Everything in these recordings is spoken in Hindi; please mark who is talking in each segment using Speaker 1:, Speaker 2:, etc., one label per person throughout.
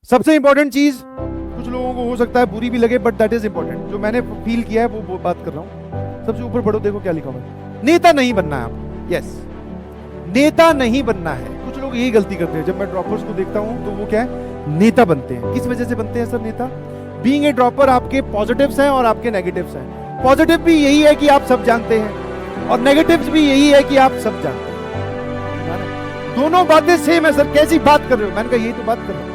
Speaker 1: सबसे इंपॉर्टेंट चीज, कुछ लोगों को हो सकता है बुरी भी लगे, बट दैट इज इंपॉर्टेंट, जो मैंने फील किया है वो बात कर रहा हूं। सबसे ऊपर पढ़ो, देखो क्या लिखा हुआ है, नेता नहीं बनना है आपको। यस, नेता नहीं बनना है। कुछ लोग यही गलती करते हैं, जब मैं ड्रॉपर्स को देखता हूं तो वो क्या है, नेता बनते हैं। किस वजह से बनते हैं सर नेता? बीइंग ए ड्रॉपर आपके पॉजिटिव्स हैं और आपके नेगेटिव्स हैं। पॉजिटिव भी यही है कि आप सब जानते हैं, और नेगेटिव्स भी यही है कि आप सब जानते हैं। दोनों बातें सेम है सर, कैसी बात कर रहे हो? मैंने कहा यही तो बात कर रहा हूं,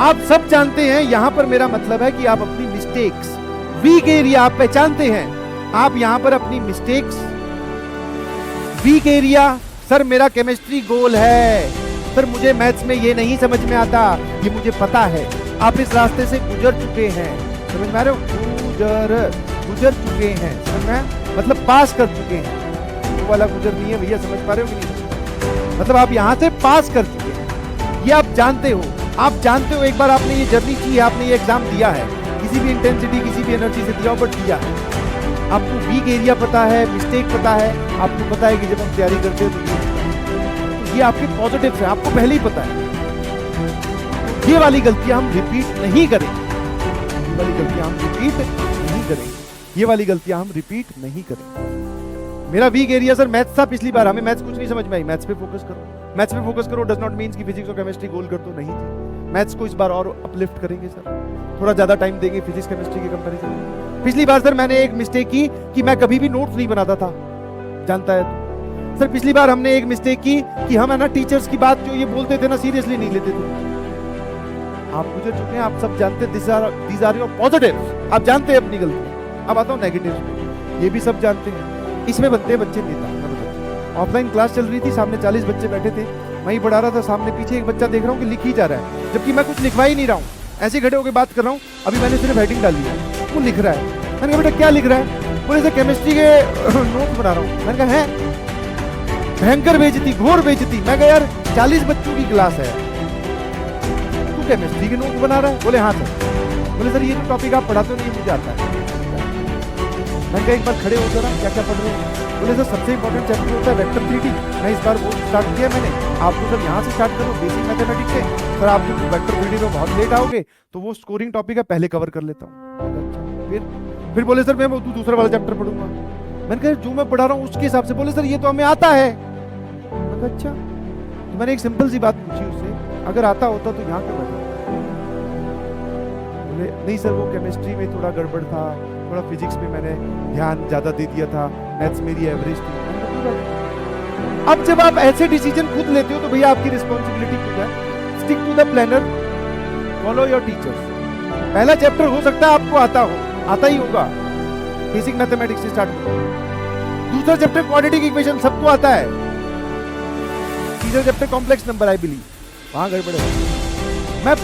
Speaker 1: आप सब जानते हैं। यहां पर मेरा मतलब है कि आप अपनी मिस्टेक्स, वीक एरिया आप पहचानते हैं। आप यहां पर अपनी मिस्टेक्स, वीक एरिया, सर मेरा केमिस्ट्री गोल है, सर मुझे मैथ्स में ये नहीं समझ में आता, ये मुझे पता है। आप इस रास्ते से गुजर चुके हैं, समझ में आ रहे हो? गुजर चुके हैं, समझ में, मतलब पास कर चुके हैं। वो वाला गुजर नहीं है भैया, समझ पा रहे हो कि नहीं? मतलब आप यहां से पास कर चुके हैं, ये आप जानते हो। आप जानते हो, एक बार आपने ये जर्नी की है, आपने ये एग्जाम दिया है, किसी भी इंटेंसिटी, किसी भी एनर्जी से दिया हो, बट दिया है। आपको वीक एरिया पता है, मिस्टेक पता है, आपको पता है कि जब हम तैयारी करते हैं तो ये आपके पॉजिटिव है, आपको पहले ही पता है। ये वाली गलतियां हम रिपीट नहीं करेंगे, ये वाली गलतियां हम रिपीट नहीं करेंगे, ये वाली गलतियां हम रिपीट नहीं करेंगे। मेरा वीक एरिया सर मैथ्स था, पिछली बार हमें मैथ्स कुछ नहीं समझ में आई, मैथ्स पे फोकस करो। मैथ्स पे फोकस करो डज नॉट मींस कि फिजिक्स और केमिस्ट्री गोल कर दो, नहीं थी। मैथ्स को इस बार और अपलिफ्ट करेंगे सर, थोड़ा ज्यादा टाइम देंगे फिजिक्स केमिस्ट्री के कंपैरिजन में। पिछली बार सर मैंने एक मिस्टेक की कि मैं कभी भी नोट्स नहीं बनाता था, जानता है तो। सर पिछली बार हमने एक मिस्टेक की कि हम है ना टीचर्स की बात जो ये बोलते थे ना, सीरियसली नहीं लेते थे। आप गुजर चुके हैं, आप सब जानते हैं, दीज आर योर पॉजिटिव्स, आप जानते हैं अपनी गलती। अब आता हूं नेगेटिव में, ये भी सब जानते हैं। इसमें बनते हैं बच्चे नेता। ऑफलाइन क्लास चल रही थी, सामने 40 बच्चे बैठे थे, मैं ही पढ़ा रहा था, सामने पीछे एक बच्चा देख रहा हूँ कि लिख ही जा रहा है, जबकि मैं कुछ लिखवा ही नहीं रहा हूँ, ऐसे खड़े होकर बात कर रहा हूँ। अभी मैंने सिर्फ हेडिंग डाली है, वो लिख रहा है। मैंने कहा बेटा क्या लिख रहा है? बोले सर केमिस्ट्री के नोट बना रहा हूँ। मैंने कहा है, भयंकर बेइज्जती, घोर बेइज्जती। मैं कहा यार 40 बच्चों की क्लास है, तू केमिस्ट्री के नोट बना रहा है? बोले हाँ सर। बोले सर ये जो टॉपिक आप पढ़ाते हो नहीं, मुझे आता है। मैंने कहा एक बार खड़े हो जरा, क्या क्या पढ़ रहे हैं? बोले सर सबसे इंपॉर्टेंट चैप्टर होता है वेक्टर 3D, मैं इस बार वो स्टार्ट किया मैंने, आप तो सर यहाँ से स्टार्ट करो बेसिक मैथमेटिक्स से, सर आप जो वेक्टर 3D में बहुत लेट आओगे तो वो स्कोरिंग टॉपिक है, पहले कवर कर लेता हूँ। फिर बोले सर मैं वो दूसरा वाला चैप्टर पढ़ूंगा। मैंने कहा जो मैं पढ़ा रहा हूँ उसके हिसाब से। बोले सर ये तो हमें आता है। मैंने कहा अच्छा, तो मैंने एक सिंपल सी बात पूछी उससे, अगर आता होता तो यहाँ क्यों बैठा? बोले नहीं सर वो केमिस्ट्री में थोड़ा गड़बड़ था, थोड़ा फिजिक्स में मैंने ध्यान ज्यादा दे दिया था, मैथ्स मेरी एवरेज थी। अब जब आप ऐसे डिसीजन खुद लेते हो तो भैया आपकी रिस्पॉन्सिबिलिटी खुद है। Stick to the planner, follow your teachers. पहला चैप्टर हो सकता है आपको आता हो, आता ही होगा, बेसिक मैथमेटिक्स से स्टार्ट करो। दूसरा चैप्टर क्वाड्रेटिक इक्वेशन सबको आता है। तीसरा chapter complex number I believe, वहां गड़बड़ है। मैं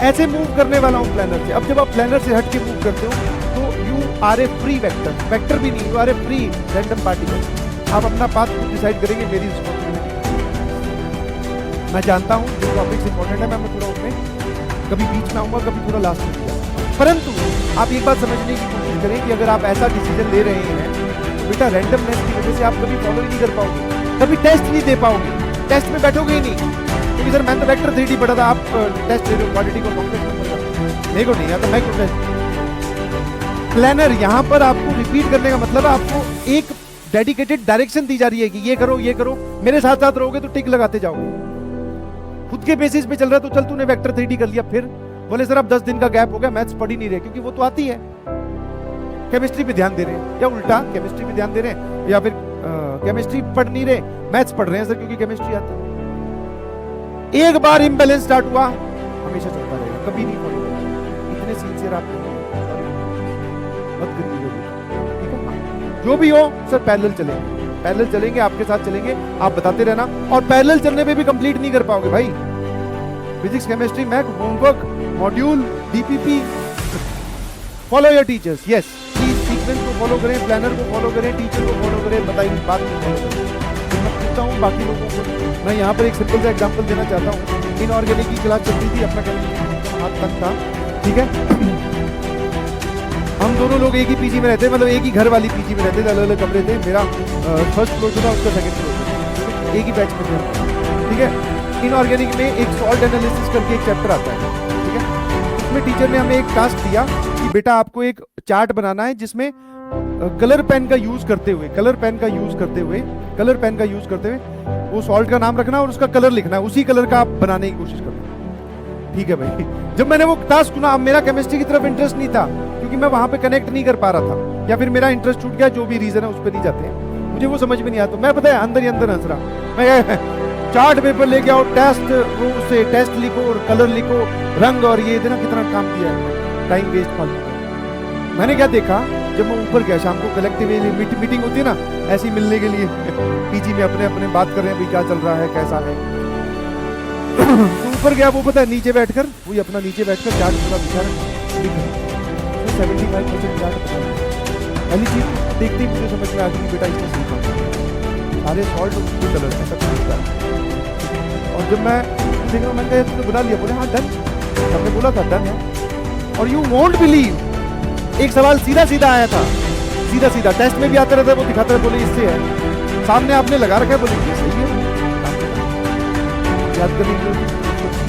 Speaker 1: ऐसे मूव करने वाला हूं प्लानर से। अब जब आप प्लानर से हट के मूव करते हो तो you are a free vector, vector भी नहीं, you are a free random particle. आप अपना पाथ खुद डिसाइड करेंगे, मेरी रिस्पॉन्सिबिलिटी। मैं जानता हूं जो टॉपिक्स इंपॉर्टेंट है, मैं थोड़ा उसमें कभी बीच में आऊंगा, कभी थोड़ा लास्ट में जाऊंगा। परंतु आप एक बात समझने की कोशिश करें कि अगर आप ऐसा डिसीजन ले रहे हैं तो बेटा रैंडमनेस की वजह से आप कभी फॉलो ही नहीं कर पाओगे, कभी टेस्ट नहीं दे पाओगे, टेस्ट में बैठोगे ही नहीं। क्योंकि सर मैंने तो वेक्टर 3D पढ़ा था, आप टेस्ट दे रहे हो क्वाड्रेटिक और कॉम्प्लेक्स नंबर का, मेरे को नहीं आता, मैं क्यों टेस्ट? प्लानर यहाँ पर आपको रिपीट करने का मतलब है आपको एक डेडिकेटेड डायरेक्शन दी जा रही है कि ये करो ये करो, मेरे साथ साथ रहोगे तो टिक लगाते जाओगे। खुद के बेसिस पे चल रहा है तो चल तूने वेक्टर 3D कर लिया, फिर बोले सर अब 10 दिन का गैप हो गया, मैथ्स पढ़ ही नहीं रहे, क्योंकि वो तो आती है। केमिस्ट्री पे ध्यान दे रहे हैं, या उल्टा केमिस्ट्री पे ध्यान दे रहे हैं, या फिर केमिस्ट्री पढ़ नहीं रहे, मैथ्स पढ़ रहे हैं सर क्योंकि केमिस्ट्री आता है। एक बार इम्बैलेंस स्टार्ट हुआ हमेशा चलता रहेगा, कभी नहीं पड़ेगा। इतने सिंसियर आप मत करिए, ठीक है? जो भी हो सर पैरेलल चलेंगे, पैरेलल चलेंगे, आपके साथ चलेंगे, आप बताते रहना। और पैरेलल चलने पे भी कंप्लीट नहीं कर पाओगे भाई, physics chemistry math homework module DPP. Follow your teachers, yes please, sequence को फॉलो करें, प्लानर को फॉलो करें, टीचर को फॉलो करें, बताइए बात को फॉलो करें। मैं पूछता हूँ बाकी लोगों को, मैं यहाँ पर एक सिंपल सा एग्जांपल देना चाहता हूँ। इनऑर्गेनिक की क्लास चल रही थी, अपना केमिस्ट्री हाथ तक था, ठीक है? हम दोनों लोग एक ही पीजी में रहते, मतलब एक ही घर वाली पीजी में रहते थे, अलग अलग कमरे थे। मेरा फर्स्ट फ्लोर जो था उसका सेकंड फ्लोर था, एक ही बैच में थे, ठीक है? इनऑर्गेनिक में एक सॉल्ट एनालिसिस करके एक चैप्टर आता है, उसमें टीचर ने हमें एक टास्क दिया कि बेटा आपको एक चार्ट बनाना है जिसमें कलर पेन का यूज करते हुए वो सॉल्ट का नाम रखना और उसका कलर लिखना है, उसी कलर का आप बनाने की कोशिश करना। ठीक है भाई। जब मैंने वो टास्क सुना, अब मेरा केमिस्ट्री की तरफ इंटरेस्ट नहीं था क्योंकि मैं वहां पे कनेक्ट नहीं कर पा रहा था, या फिर मेरा इंटरेस्ट छूट गया, जो भी रीजन है उस पर नहीं जाते हैं, मुझे वो समझ में नहीं आता। तो मैं पता है अंदर ही अंदर हंस रहा, मैं चार्ट पेपर लेके आओ, टेस्ट वो उससे टेस्ट लिखो और कलर लिखो, रंग, और ये इतना कितना काम किया है, टाइम वेस्ट फालतू। मैंने क्या देखा, जब मैं ऊपर गया शाम को, कलेक्टिव मीटिंग होती है ना ऐसी मिलने के लिए पीजी में, अपने अपने बात कर रहे हैं भाई क्या चल रहा है कैसा है। तो ऊपर गया, वो पता है नीचे बैठकर, वही अपना नीचे बैठकर चार्ट पूरा बिछा लिख रहा 75% चार्ट। पहली चीज देखते ही मुझे समझ में आ गई बेटा इसमें सही काम, सारे सॉल्ट उसके कलर है, सब कुछ है। और जब मैं देख रहा हूँ, मैंने कहा तुमने बुला लिया, बोले हाँ डन, हमने बोला था डन है। और यू वोंट बिलीव, एक सवाल सीधा सीधा आया था, सीधा सीधा टेस्ट में भी आता रहता है, वो दिखाता है, बोले इससे है, सामने आपने लगा रखा है, बोले ये सही है। याद करने के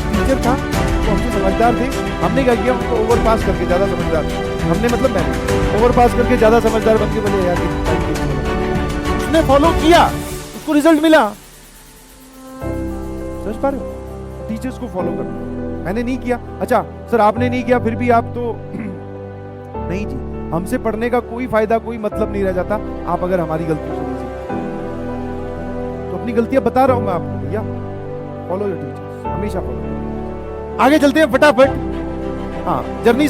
Speaker 1: टीचर था वो हमसे समझदार थे, हमने क्या किया उनको ओवर पास करके, ज्यादा समझदार हमने, मतलब मैंने ओवर पास करके ज्यादा समझदार बन के बोले यार उसने फॉलो किया, उसको रिजल्ट मिला। समझ पा रहे हो, टीचर्स को फॉलो करना। मैंने नहीं किया, अच्छा सर आपने नहीं किया, फिर भी आप तो नहीं जी, हमसे पढ़ने का कोई फायदा कोई मतलब नहीं रह जाता आप अगर हमारी गलतियों से नहीं सीखते। तो अपनी गलतियां बता रहा हूं मैं आपको भैया, फॉलो योर टीचर्स, हमेशा फॉलो। आगे चलते हैं फटाफट। हाँ, जर्नी